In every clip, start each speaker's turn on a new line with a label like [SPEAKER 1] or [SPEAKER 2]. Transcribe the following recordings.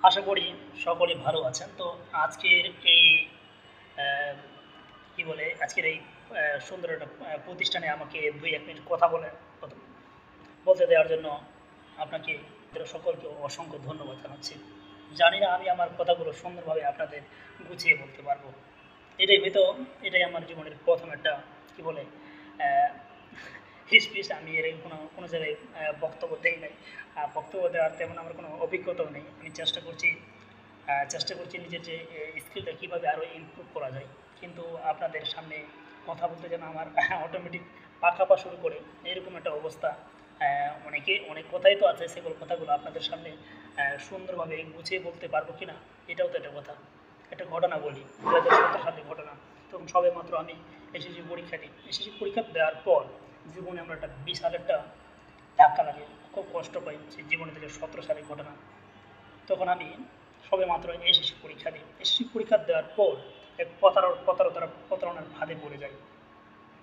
[SPEAKER 1] আশা করি সকলে ভালো আছেন। তো আজকের এই আহ, কি বলে আজকের এই সুন্দর একটা প্রতিষ্ঠানে আমাকে 2-1 মিনিট বলতে দেওয়ার জন্য আপনাকে সকলকে অসংখ্য ধন্যবাদ জানাচ্ছি। জানি না আমি আমার কথাগুলো সুন্দরভাবে আপনাদের গুছিয়ে বলতে পারবো। এটাই হয়তো এটাই আমার জীবনের প্রথম একটা কি বলে স্পিচ। আমি এর কোনো কোনো জায়গায় বক্তব্য দেই নাই। বক্তব্য দেওয়ার তেমন আমার কোনো অভিজ্ঞতাও নেই। আমি চেষ্টা করছি নিজের যে স্কিলটা কীভাবে আরও ইমপ্রুভ করা যায়। কিন্তু আপনাদের সামনে কথা বলতে যেন আমার অটোমেটিক পা কাঁপা শুরু করে এরকম একটা অবস্থা। অনেক কথাই তো আছে, সেগুলো কথাগুলো আপনাদের সামনে সুন্দরভাবে গুছিয়ে বলতে পারবো কি না এটাও তো একটা কথা। একটা ঘটনা বলি, 2017 সালের ঘটনা। তখন সবে মাত্র আমি এসএসসি পরীক্ষা দিই। এসএসসি পরীক্ষা দেওয়ার পর জীবনে আমরা একটা বিশাল একটা ধাক্কা লাগে, খুব কষ্ট পাই। সেই জীবনে 2017 সালের ঘটনা। তখন আমি সবে মাত্র এসএসসি পরীক্ষা দিই। এসএসসি পরীক্ষা দেওয়ার পর এক প্রতারণার ফাঁদে পড়ে যাই।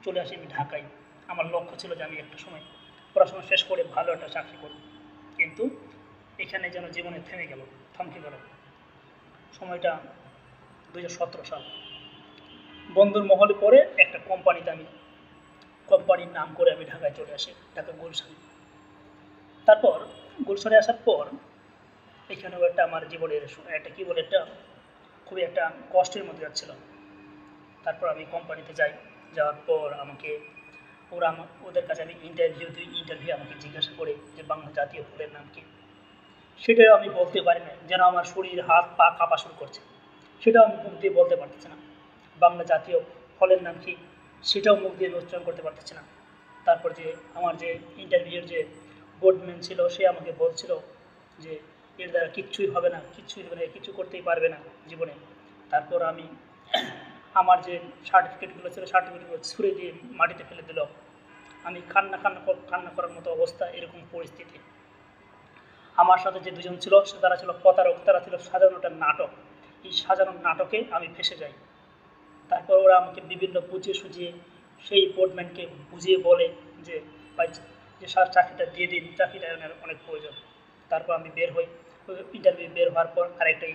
[SPEAKER 1] চলে আসি আমি ঢাকায়। আমার লক্ষ্য ছিল যে আমি একটা সময় পড়াশোনা শেষ করে ভালো একটা চাকরি করব, কিন্তু এখানে যেন জীবনে থমকে গেল। সময়টা 2017 সাল। বন্ধুর মহলে পরে একটা কোম্পানির নাম করে আমি ঢাকায় চলে আসি, ঢাকা গুলশানে। তারপর গুলশানে আসার পর এখানেও একটা আমার জীবনের একটা কি বলে একটা খুবই একটা কষ্টের মধ্যে যাচ্ছিল। তারপর আমি কোম্পানিতে যাই। যাওয়ার পর ওদের কাছে আমি ইন্টারভিউ আমাকে জিজ্ঞাসা করে যে বাংলা জাতীয় ফুলের নাম কি। সেটাও আমি বলতে পারি না, যেন আমার শরীর হাত পা কাঁপা শুরু করছে। সেটাও আমি মুখ দিয়ে বলতে পারতেছি না। বাংলা জাতীয় ফলের নাম কি সেটাও মুখ দিয়ে উচ্চারণ করতে পারতেছি না। তারপর যে আমার যে ইন্টারভিউর যে বোর্ডম্যান ছিল, সে আমাকে বলছিল যে এর দ্বারা কিচ্ছুই হবে না, কিছু করতেই পারবে না জীবনে। তারপর আমি আমার যে সার্টিফিকেটগুলো ছিল, সার্টিফিকেটগুলো ছুঁড়ে দিয়ে মাটিতে ফেলে দিল। আমি কান্না করার মতো অবস্থা, এরকম পরিস্থিতি। আমার সাথে যে দুজন ছিল তারা ছিল প্রতারক, তারা ছিল সাজানো একটা নাটক। এই সাজানো নাটকে আমি ফেসে যাই। তারপর ওরা আমাকে বিভিন্ন বুঝিয়ে সুঝিয়ে সেই বোর্ডম্যানকে বুঝিয়ে বলে যে ভাই, যে স্যার চাকরিটা দিয়ে দিন, চাকরিটা অনেক প্রয়োজন। তারপর আমি বের হই। ইন্টারভিউ বের হওয়ার পর আরেকটা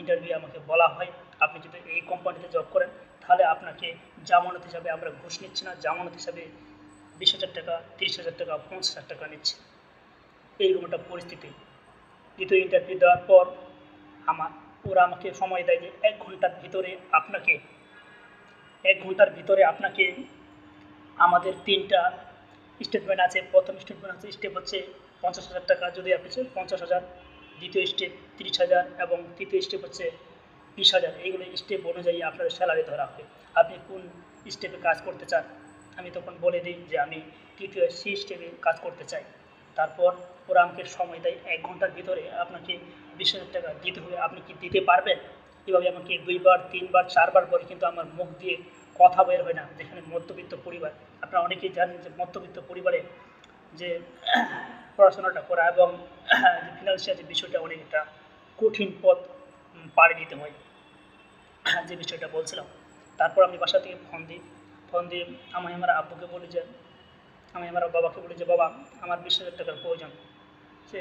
[SPEAKER 1] ইন্টারভিউ আমাকে বলা হয়, আপনি যদি এই কোম্পানিতে জব করেন তাহলে আপনাকে জামানত হিসাবে আমরা ঘুষ নিচ্ছি না, জামানত হিসাবে 20,000 টাকা, 30,000 টাকা, 50,000 টাকা নিচ্ছি। এইরকম একটা পরিস্থিতি। দ্বিতীয় ইন্টারভিউ দেওয়ার পর ওরা আমাকে সময় দেয় যে 1 ঘন্টার ভিতরে আপনাকে আমাদের 3টা স্টেটমেন্ট আছে। প্রথম স্টেপ হচ্ছে 50,000 টাকা, যদি আপনি 50,000, দ্বিতীয় স্টেপ 30,000 এবং তৃতীয় স্টেপ হচ্ছে 20,000। এইগুলো স্টেপ অনুযায়ী আপনার স্যালারি ধরা হবে। আপনি কোন স্টেপে কাজ করতে চান? আমি তখন বলে দিই যে আমি তৃতীয় স্টেপে কাজ করতে চাই। তারপর ওরা আমাকে সময় দেয় 1 ঘন্টার ভিতরে আপনাকে 20,000 টাকা দিতে হবে, আপনি কি দিতে পারবেন? এভাবে আমাকে 2বার 3বার 4বার বলে, কিন্তু আমার মুখ দিয়ে কথা বের হয় না। যেখানে মধ্যবিত্ত পরিবার, আপনারা অনেকেই জানেন যে মধ্যবিত্ত পরিবারে যে পড়াশোনাটা করা এবং ফিনান্সিয়াল যে বিষয়টা অনেকটা কঠিন পথ পাড়ি দিতে হয়, যে বিষয়টা বলছিলাম। তারপর আমি বাসা থেকে ফোন দিয়ে আমি আমার আব্বুকে বলি যে আমি আমার বাবাকে বলি যে বাবা, আমার 20,000 টাকার প্রয়োজন। সে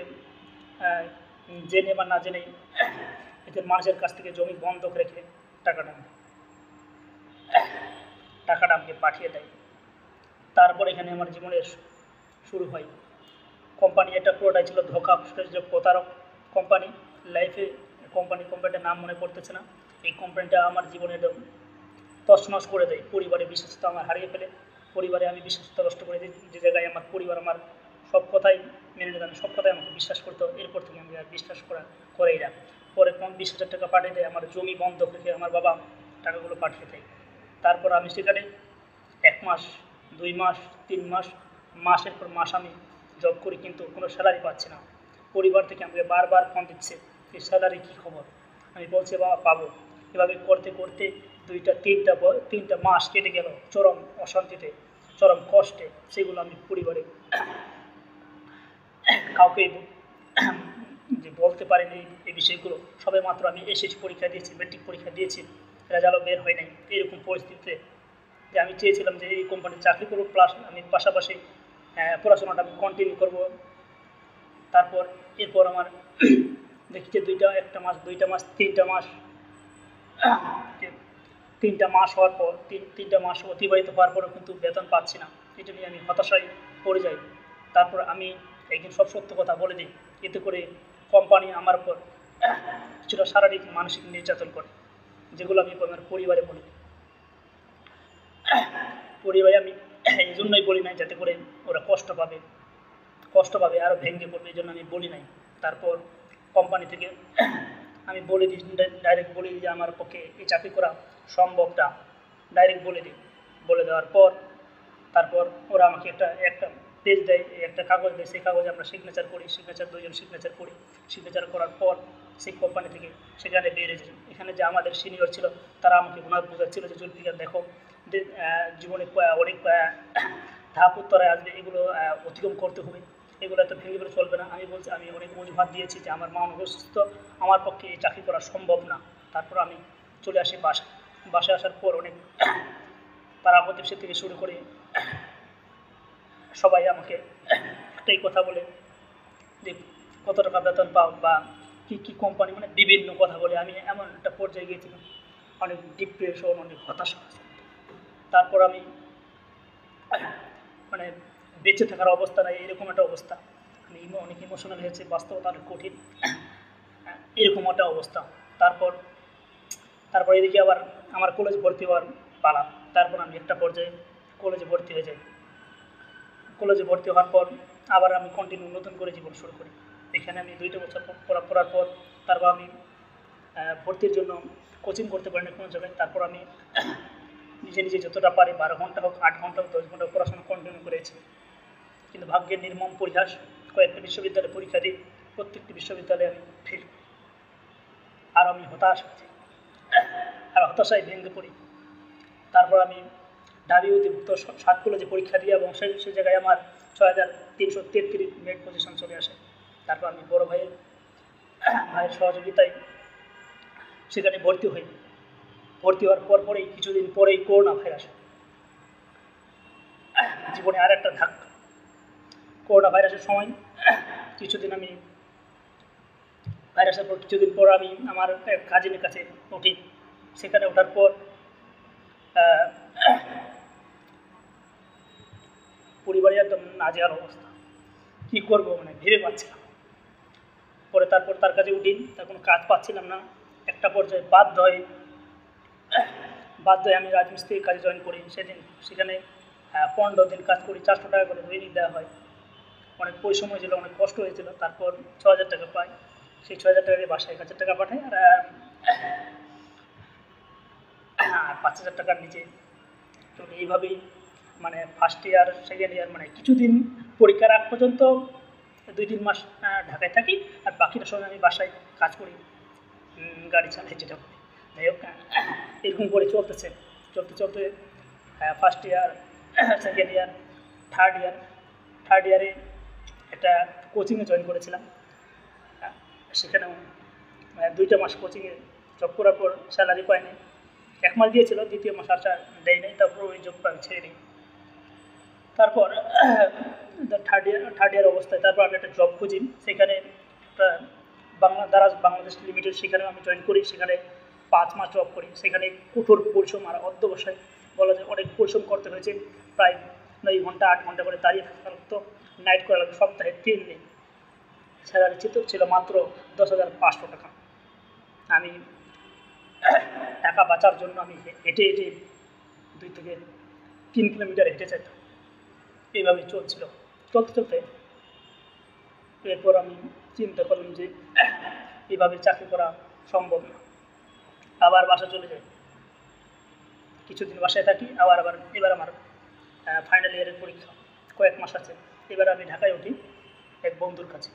[SPEAKER 1] জেনে বা না জেনেই এতে মানুষের কাছ থেকে জমি বন্ধক রেখে টাকাটা আমাকে পাঠিয়ে দেয়। তারপর এখানে আমার জীবনের শুরু হয়। কোম্পানি এটা পুরোটাই ছিল ধোকা, প্রতারক কোম্পানি। কোম্পানিটার নাম মনে পড়তেছে না। এই কোম্পানিটা আমার জীবনে তছনছ করে দেয়। পরিবারের বিশ্বাসতা আমার হারিয়ে ফেলে। পরিবারে আমি বিশ্বাসতা নষ্ট করে দিই। যে জায়গায় আমার পরিবার আমার সব কথাই মেনে নিতাম, সব কথাই আমাকে বিশ্বাস করতো, এরপর থেকে আমি আর বিশ্বাস করেই না। পরে 20,000 টাকা পাঠিয়ে দেয়, আমার জমি বন্ধক রেখে আমার বাবা টাকাগুলো পাঠিয়ে দেয়। তারপর আমি সেখানে 1 মাস, 2 মাস, 3 মাস, মাসের পর মাস আমি জব করি, কিন্তু কোনো স্যালারি পাচ্ছি না। পরিবার থেকে আমাকে বারবার ফোন দিচ্ছে যে স্যালারি কী খবর। আমি বলছি বাবা পাবো। এভাবে করতে করতে 2-3টা মাস কেটে গেল চরম অশান্তিতে, চরম কষ্টে। সেগুলো আমি পরিবারে কাউকে যে বলতে পারিনি এই বিষয়গুলো। সবে মাত্র আমি এসএসসি পরীক্ষা দিয়েছি, মেট্রিক পরীক্ষা দিয়েছি, রেজাল্টও বের হয় নাই। এরকম পরিস্থিতিতে যে আমি চেয়েছিলাম যে এই কোম্পানির চাকরি করবো, প্লাস আমি পাশাপাশি পড়াশোনাটা আমি কন্টিনিউ করবো। এরপর আমার দেখি যে একটা মাস, 2টা মাস, 3টা মাস, 3টা মাস হওয়ার পর 3টা মাস অতিবাহিত হওয়ার পরও কিন্তু বেতন পাচ্ছি না। এটা নিয়ে আমি হতাশায় পড়ে যাই। তারপর আমি একদিন সব সত্য কথা বলে দিই। এতে করে কোম্পানি আমার উপর কিছুটা শারীরিক মানসিক নির্যাতন করে, যেগুলো আমি আমার পরিবারে বলি। পরিবারে আমি এই জন্যই বলি নাই যাতে করে ওরা কষ্ট পাবে আরও ভেঙে পড়বে, এই জন্য আমি বলি নাই। তারপর কোম্পানি থেকে আমি বলে দিই, ডাইরেক্ট বলে দিই যে আমার পক্ষে এই চাকরি করা সম্ভবটা, ডাইরেক্ট বলে দিই। বলে দেওয়ার পর তারপর ওরা আমাকে একটা পেজ দেয়, একটা কাগজ দেয়। সেই কাগজে আমরা সিগনেচার করি, 2জন সিগনেচার করি। সিগনেচার করার পর সেই কোম্পানি থেকে সেখানে বেরিয়ে যায়। এখানে যে আমাদের সিনিয়র ছিল তারা আমাকে বোঝাচ্ছিল যে জুলফিকার দেখো, জীবনে অনেক ধাপ উত্তরায় আসবে, এগুলো অতিক্রম করতে হবে, এগুলো এত ভেঙে ফেলে চলবে না। আমি বলছি আমি অনেক অজুহাত দিয়েছি যে আমার মা অসুস্থ, আমার পক্ষে এই চাকরি করা সম্ভব না। তারপর আমি চলে আসি বাসায় আসার পর অনেক পাড়া প্রতিবেশী থেকে শুরু করে সবাই আমাকে একটাই কথা বলে যে কত টাকা বেতন পাও বা কী কোম্পানি, মানে বিভিন্ন কথা বলে। আমি এমন একটা পর্যায়ে গিয়েছিলাম, অনেক ডিপ্রেশন, অনেক হতাশা। তারপর আমি মানে বেঁচে থাকার অবস্থা নাই, এরকম একটা অবস্থা। আমি অনেক ইমোশনাল হয়েছে, বাস্তবতা অনেক কঠিন, এরকম একটা অবস্থা। তারপর এদিকে আবার আমার কলেজ ভর্তি হওয়ার পালা। তারপর আমি একটা পর্যায়ে কলেজে ভর্তি হয়ে যাই। কলেজে ভর্তি হওয়ার পর আবার আমি কন্টিনিউ নতুন করে জীবন শুরু করি। এখানে আমি 2টা বছর পড়ার পর তারপর আমি ভর্তির জন্য কোচিং করতে পারিনি কোনো জায়গায়। তারপর আমি নিজে যতটা পারি 12 ঘন্টা হোক, 8 ঘন্টা হোক, 10 ঘন্টা পড়াশোনা কন্টিনিউ করেছি। কিন্তু ভাগ্যের নির্মম পরিহাস, কয়েকটা বিশ্ববিদ্যালয়ে পরীক্ষা দিই, প্রত্যেকটি বিশ্ববিদ্যালয়ে আমি ফেল। আর আমি হতাশায় ভেঙে পড়ি। তারপর আমি ঢাবি অধিভুক্ত 7 কলেজে পরীক্ষা দিই এবং সেই জায়গায় আমার 6333 মেরিট পজিশন চলে আসে। তারপর আমি বড় ভাইয়ের সহযোগিতায় সেখানে ভর্তি হই। ভর্তি হওয়ার পরেই কিছুদিন পরেই করোনা ভাইরাস, জীবনে আর একটা ধাক্কা। করোনা ভাইরাসের সময় কিছুদিন পর আমি আমার কাজিনের কাছে উঠি। সেখানে ওঠার পর পরিবারে একদম নাজেহাল অবস্থা, কী করবো মানে ভেবে পাচ্ছিলাম। তারপর তার কাছে উঠি, তার কোনো কাজ পাচ্ছিলাম না। একটা পর্যায়ে বাধ্য হয়ে আমি রাজমিস্ত্রির কাজে জয়েন করি। সেখানে 15 দিন কাজ করি, 400 টাকা করে দৈনিক দেওয়া হয়। অনেক পরিশ্রম হয়েছিল, অনেক কষ্ট হয়েছিল। তারপর 6000 টাকা পাই। সেই 6000 টাকা দিয়ে বাসায় 1000 টাকা পাঠাই, আর 5000 টাকার নিচে। তো এইভাবেই মানে ফার্স্ট ইয়ার, সেকেন্ড ইয়ার, মানে কিছুদিন পরীক্ষার আগ পর্যন্ত 2-3 মাস ঢাকায় থাকি, আর বাকিটা সময় আমি বাসায় কাজ করি, গাড়ি চালাই, যেটা করি। যাই হোক, এরকম করে চলতে first year, second year, third ইয়ারে একটা কোচিংয়ে জয়েন করেছিলাম। সেখানেও 2টা মাস কোচিংয়ে জব করার পর স্যালারি পাইনি। 1 মাস দিয়েছিল, দ্বিতীয় মাস আশা দেয় নাই। তারপর ওই জবটা আমি ছেড়ে দিই। তারপর থার্ড ইয়ার অবস্থায় তারপর আমি একটা জব খুঁজি। সেখানে একটা বাংলাদেশ লিমিটেড, সেখানে আমি জয়েন করি। সেখানে 5 মাস জব করি। সেখানে কঠোর পরিশ্রম আর অধ্যবসায়, বলা যায় অনেক পরিশ্রম করতে হয়েছে। প্রায় 9 ঘন্টা 8 ঘন্টা করে দাঁড়িয়ে থাকতে লাগতো, নাইট করা লাগতো, সপ্তাহে 3 দিন। স্যালারি ছিল মাত্র 10,500 টাকা। আমি টাকা বাঁচার জন্য আমি হেঁটে 2 থেকে 3 কিলোমিটার হেঁটে যেতাম। এইভাবে চলতে এরপর আমি চিন্তা করলাম যে এইভাবে চাকরি করা সম্ভব না। আবার বাসা চলে যাই, কিছুদিন বাসায় থাকি। এবার আমার ফাইনাল ইয়ারের পরীক্ষা, কয়েক মাস আছে। এবার আমি ঢাকায় উঠি এক বন্ধুর কাছে।